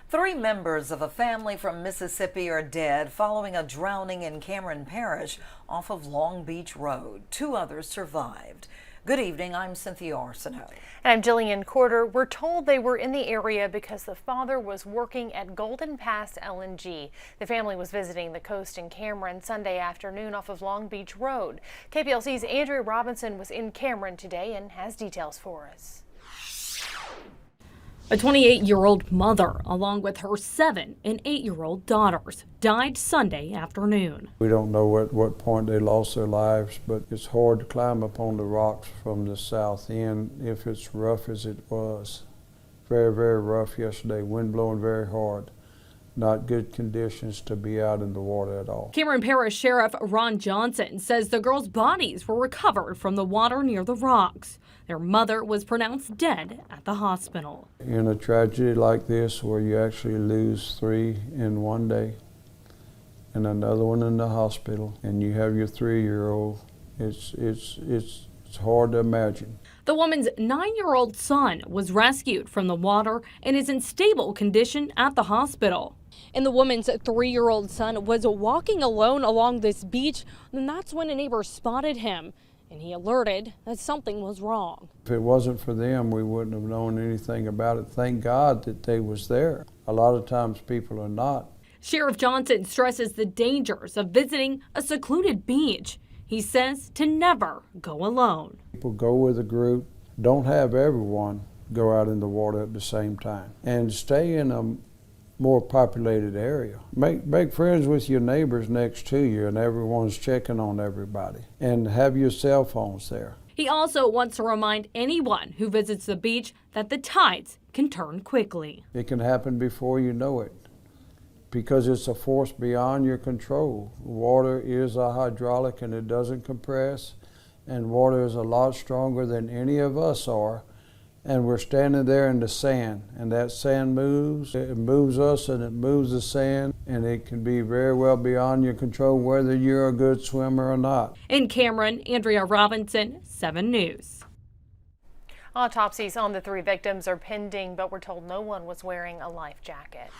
Three members of a family from Mississippi are dead following a drowning in Cameron Parish off of Long Beach Road. Two others survived. Good evening, I'm Cynthia Arsenault. And I'm Jillian Corder. We're told they were in the area because the father was working at Golden Pass LNG. The family was visiting the coast in Cameron Sunday afternoon off of Long Beach Road. KPLC's Andrea Robinson was in Cameron today and has details for us. A 28-year-old mother, along with her 7 and 8-year-old daughters, died Sunday afternoon. We don't know at what point they lost their lives, but it's hard to climb up on the rocks from the south end if it's rough as it was. Very, very rough yesterday, wind blowing very hard. Not good conditions to be out in the water at all. Cameron Parish Sheriff Ron Johnson says the girls' bodies were recovered from the water near the rocks. Their mother was pronounced dead at the hospital. In a tragedy like this, where you actually lose 3 in one day and another one in the hospital, and you have your 3-year-old, it's hard to imagine. The woman's 9-year-old son was rescued from the water and is in stable condition at the hospital. And the woman's 3-year-old son was walking alone along this beach, and that's when a neighbor spotted him, and he alerted that something was wrong. If it wasn't for them, we wouldn't have known anything about it. Thank God that they was there. A lot of times people are not. Sheriff Johnson stresses the dangers of visiting a secluded beach. He says to never go alone. People go with a group. Don't have everyone go out in the water at the same time. And stay in a more populated area. Make friends with your neighbors next to you, and everyone's checking on everybody. And have your cell phones there. He also wants to remind anyone who visits the beach that the tides can turn quickly. It can happen before you know it, because it's a force beyond your control. Water is a hydraulic and it doesn't compress, and water is a lot stronger than any of us are. And we're standing there in the sand, and that sand moves. It moves us and it moves the sand, and it can be very well beyond your control whether you're a good swimmer or not. In Cameron, Andrea Robinson, 7 News. Autopsies on the 3 victims are pending, but we're told no one was wearing a life jacket.